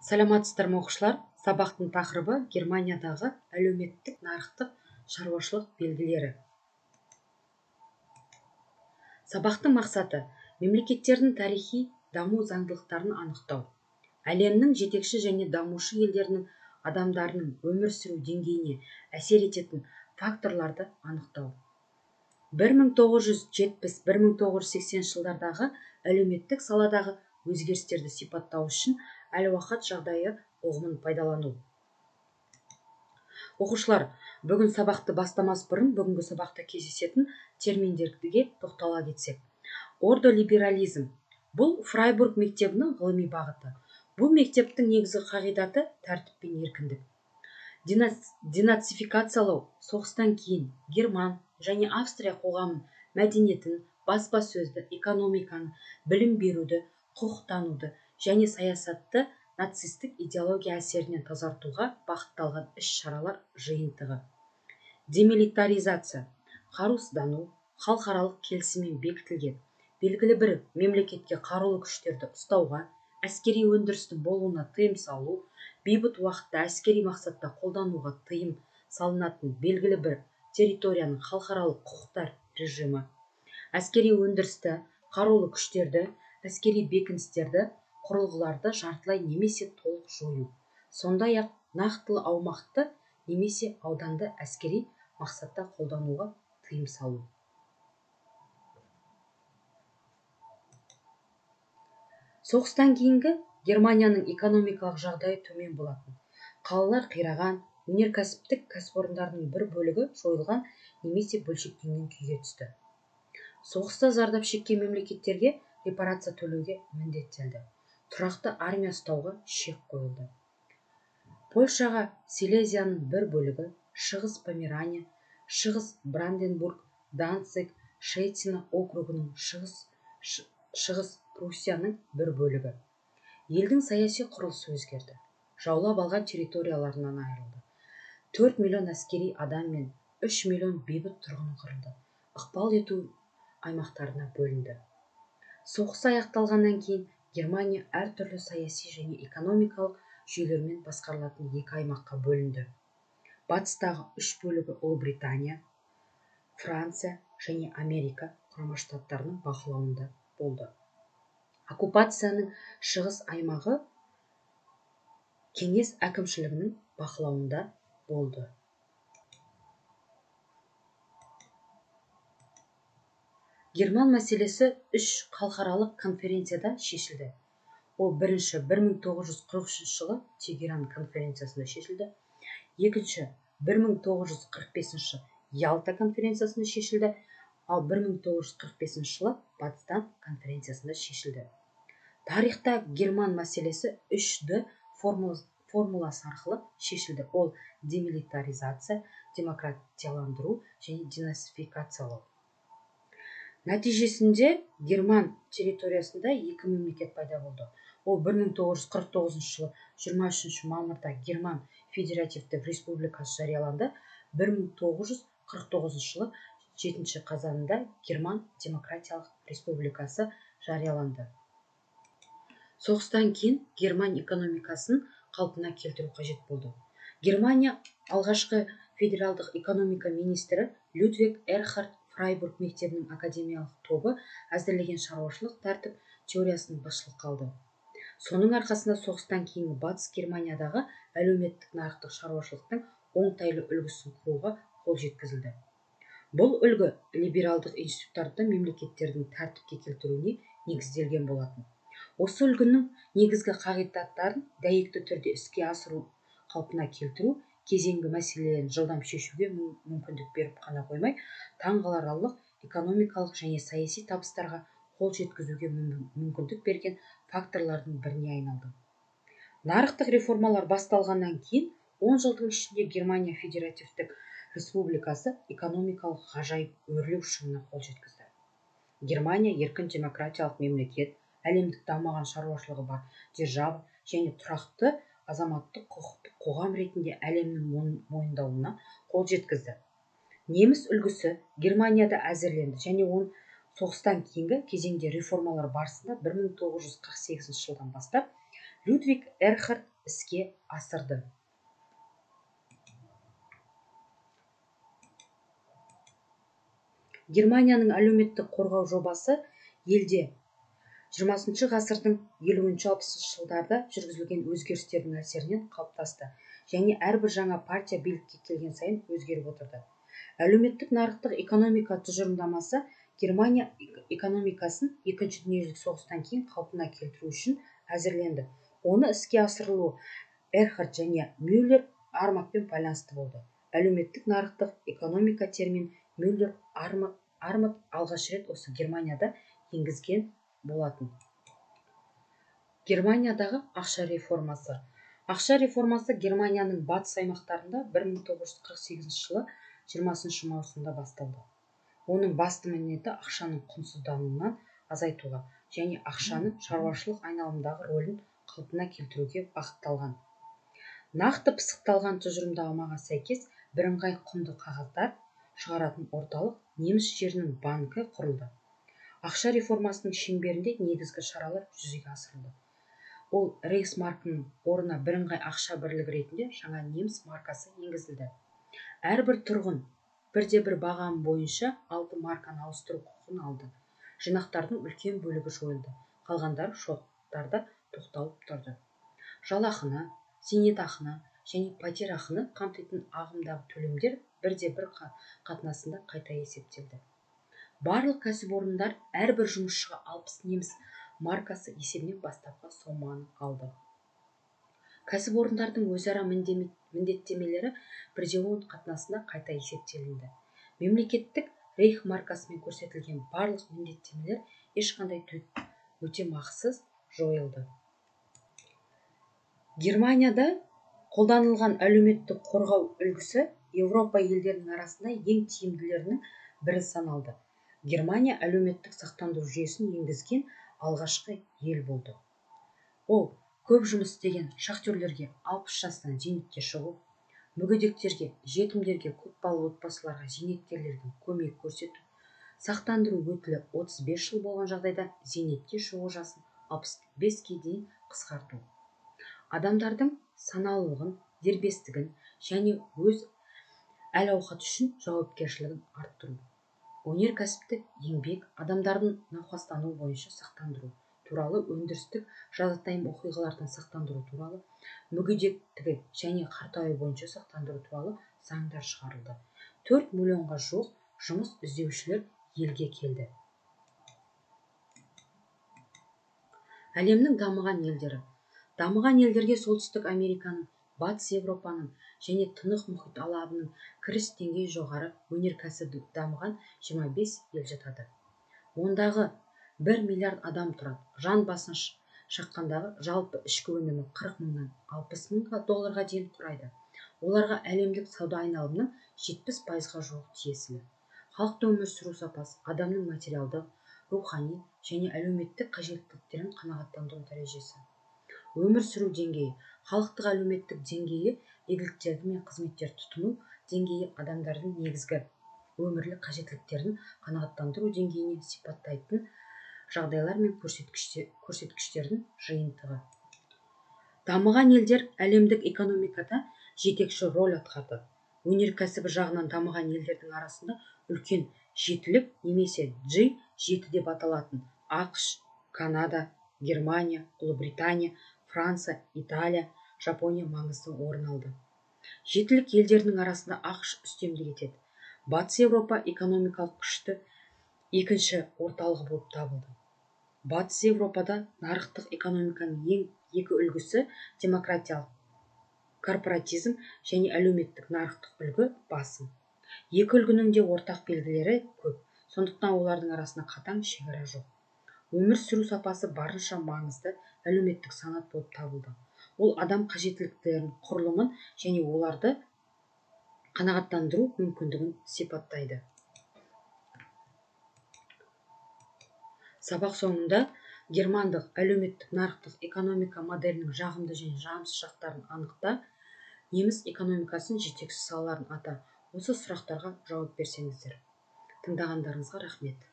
Саламатсыздар ма оқушылар? Сабақтың тақырыбы Германиядағы әлеуметтік нарықтық шаруашылық белгілері. Сабақтың мақсаты мемлекеттердің тарихи даму заңдылықтарын анықтау. Әлемнің жетекші және дамушы елдерінің адамдарының өмір сүру деңгейіне әсер ететін факторларды анықтау. 1970-1980 жылдардағы әлеуметтік саладағы өзгерістерді сипаттау үшін әл-уақат жағдайы ұғымын пайдалану. Оқушылар, бүгін сабақты бастамас бұрын бүгінгі сабақта кездесетін терминдерге тоқтала кетсек. Ордолиберализм. Бұл Фрайбург мектебінің ғылыми бағыты. Бұл мектептің негізгі қағидаты тәртіп пен еркіндік. Денацификациялау соғыстан кейін Герман және Австрия қоғамын, мәдениетін, баспасөзді, экономиканы, білім беруді, құқықтануды және саясатты нацистік идеология әсерінен тазартуға бағытталған іс-шаралар жиынтығы. Демилитаризация. Қарусыздану халықаралық келісіммен бекітілген. Белгілі бір мемлекетке қарулы күштерді ұстауға, әскери өндірістің болуына тыйым салу, бейбіт уақытта әскери мақсатта қолдануға тыйым салынатын белгілі бір территорияның халықаралық құқықтар режимі. Әскери өндірісті, қарулы күштерді, әскери бекіністерді, құрылғыларды жартылай немесе толық жою. Сондай-ақ нақтылы аумақты немесе ауданды әскери мақсатта қолдануға тыйым салу. Соғыстан кейінгі Германияның экономикалық жағдайы төмен болатын. Қалалар қираған, өнеркәсіптік кәсіпорындардың бір бөлігі жойылған немесе бөлшектенген күйге түсті. Соғыста зардап шеккен мемлекеттерге репарация төлеуге міндеттелді. Тұрақты армия ұстауға шек қойылды. Польшаға Силезияның бір бөлігі, шығыс Померания, шығыс Бранденбург, Данциг, Шейцино округінің шығыс Пруссияның бір бөлігі. Елдің саяси құрылысы өзгерді. Жаулап алған территорияларынан айырылды. 4 миллион әскери адам мен 3 миллион бейбіт тұрғын қырылды. Ықпал ету аймақтарына бөлінді. Соғыс аяқталғаннан кейін Германия әртүрлі саяси және экономикалық жүйелермен басқарылатын екі аймаққа бөлінді. Батыстағы 3 бөлігі Ұлыбритания, Франция және Америка құрама штаттарының бақылауында болды. Оккупацияның шығыс аймағы кеңес әкімшілігінің бақылауында болды. Герман мәселесі 3 халықаралық конференцияда шешілді. Ол бірінші 1943 жылы Тегеран конференциясында шешілді. Екінші 1945 Ялта конференциясында шешілді. Ал 1945 жылы Потсдам конференциясында шешілді. Тарихта Герман мәселесі 3D формуласы арқылы шешілді. Ол демилитаризация, демократияландыру және денацификациялау. Нәтижесінде Герман территориясында екі мемлекет пайда болды. Ол 1949 жылы 23 мамырда Герман Федеративтік Республикасы жарияланды. 1949 жылы 7 қазанында Герман Демократиялық Республикасы жарияланды. Соғыстан кейін Герман экономикасын қалпына келтіру қажет болды. Германия алғашқы федералдық экономика министрі Людвиг Эрхард Фрайбург мектебінің академиялық тобы әзірлеген шаруашылық тәртіп теориясын басшылыққа алды. Соның арқасында соғыстан кейінгі батыс Германиядағы әлеуметтік нарықтық шаруашылықтың оңтайлы үлгісін құруға қол жеткізілді. Бұл үлгі либералдық институттарды мемлекеттердің тәртіпке келтіруіне негізделген болатын. Осы үлгінің негізгі қағидаттарын дәйекті түрде іске асыру, қалпына келтіру, кезеңгі мәселелерін жылдам шешуге мүмкіндік беріп қана қоймай, таңғаларлық экономикалық және саяси табыстарға қол жеткізуге мүмкіндік берген факторлардың біріне айналды. Нарықтық реформалар басталғаннан кейін 10 жылдың ішінде Германия Федеративтік Республикасы экономикалық ғажайып өрлеу шыңына қол жеткізді. Германия еркін демократиялық мемлекет, әлемдік дамыған шаруашылығы бар держава және тұрақты азаматтық құқықтық қоғам ретінде әлемнің мойындауына қол жеткізді. Неміс үлгісі Германияда әзірленді және оның соғыстан кейінгі кезеңде реформалар барысында 1948 жылдан бастап Людвиг Эрхард іске асырды. Германияның әлеуметтік қорғау жобасы елде 20 ғасырдың 50-60 жылдарда жүргізілген өзгерістердің әсерінен қалыптасты және әрбір жаңа партия билікке келген сайын өзгеріп отырды. Әлеуметтік нарықтық экономика тұжырымдамасы Германия экономикасын Екінші дүниежүзілік соғыстан кейін қалпына келтіру үшін әзірленді. Оны іске асырылуы Эрхард және Мюллер Арматпен байланысты болды. Әлеуметтік нарықтық экономика термин Мюллер Армат алғаш рет осы Германияда енгізген болатын. Германиядағы ақша реформасы. Ақша реформасы Германияның батыс аймақтарында 1948 жылы 20 маусымда басталды. Оның басты міндеті ақшаның құнсыздануынан азайтуға және ақшаның шаруашылық айналымдағы рөлін қалпына келтіруге бағытталған. Нақты пысықталған тұжырымдамаға сәйкес бірыңғай құнды қағаздар шығаратын орталық неміс жерінің банкі құрылды. Ақша реформасының шеңберінде негізгі шаралар жүзеге асырылды. Ол рейхсмаркының орнына бірыңғай ақша бірлігі ретінде жаңа неміс маркасы енгізілді. Әрбір тұрғын бірде-бір бағам бойынша 6 марканы ауыстыру құқығын алды. Жинақтардың үлкен бөлігі жойылды. Қалғандары шоттарда тоқталып тұрды. Жалақыны, зейнетақыны және пәтерақыны қамтитын ағымдағы төлемдер бірде-бір қатынасында қайта есептелді. Барлық кәсіпорындар әрбір жұмысшыға 60 неміс маркасы есебінен бастапқы соманы алды. Кәсіпорындардың өзара міндеттемелері 1:10 қатынасында қайта есептелінді. Мемлекеттік рейх маркасымен көрсетілген барлық міндеттемелер ешқандай өтемақысыз жойылды. Германияда қолданылған әлеуметтік қорғау үлгісі Еуропа елдерінің арасында ең тиімділерінің бірі саналды. Германия әлеуметтік сақтандыру жүйесін енгізген алғашқы ел болды. Ол көп жұмыс істеген шахтерлерге 60 жастан зейнетке шығу, мүгедектерге, жетімдерге, көпбалалы отбасыларға, зейнеткерлерге көмек көрсету, сақтандыру өтілі 35 жыл болған жағдайда зейнетке шығу жасын 65-ге дейін қысқарту. Адамдардың саналылығын, дербестігін және өз әл-ауқаты үшін жауапкершілігін арттыру. Өнеркәсіптік еңбек адамдардың науқастану бойынша сақтандыру туралы, өндірістік жазатайым оқиғалардан сақтандыру туралы, мүгедектігі және қартаю бойынша сақтандыру туралы заңдар шығарылды. 4 миллионға жуық жұмыс іздеушілер елге келді. Әлемнің дамыған елдері. Дамыған елдерге Солтүстік Американың, Батыс Еуропаның және Тынық мұхит алабының кіріс деңгейі жоғары, өнеркәсібі дамыған 25 ел жатады. Ондағы 1 миллиард адам тұрады. Жан басына шаққандағы жалпы ішкі өнімі 40 мыңнан 60 мыңға долларға дейін құрайды. Оларға әлемдік сауда айналымының 70%-ға жуық тиесілі. Халықтың өмір сүру сапасы, адамның материалдық, рухани және әлеуметтік қажеттіліктерін қанағаттандыру дәрежесі. Өмір сүру деңгейі, халықтық әлеуметтік деңгейі, игіліктерді мен қызметтер тұтыну деңгейі адамдардың негізгі өмірлік қажеттіліктерін қанағаттандыру деңгейіне сипаттайтын жағдайлар мен көрсеткіштердің жиынтығы. Дамыған елдер әлемдік экономикада жетекші роль атқарды. Өнеркәсібі жағынан дамыған елдердің арасында үлкен жетілік немесе G7 деп аталатын ақш, Канада, Германия, Ұлыбритания, Франция, Италия, Жапония маңызды орын алды. Жетілік елдерінің арасында ақш үстемдік етеді. Батыс Еуропа экономикалық күшті екінші орталығы болып табылды. Батыс Еуропада нарықтық экономиканың ең екі үлгісі демократиялық корпоратизм және әлеуметтік нарықтық үлгі басым. Екі үлгінің де ортақ белгілері көп, сондықтан олардың арасында қатаң шекара жоқ. Өмір сүру сапасы барынша маңызды әлеуметтік санат болып табылды. Ол адам қажеттіліктерінің құрылымын және оларды қанағаттандыру мүмкіндігін сипаттайды. Сабақ соңында германдық әлеуметтік нарықтық экономика моделінің жағымды және жағымсыз жақтарын анықта, неміс экономикасының жетекші салаларын ата. Осы сұрақтарға жауап берсеңіздер. Тыңдағандарыңызға рахмет.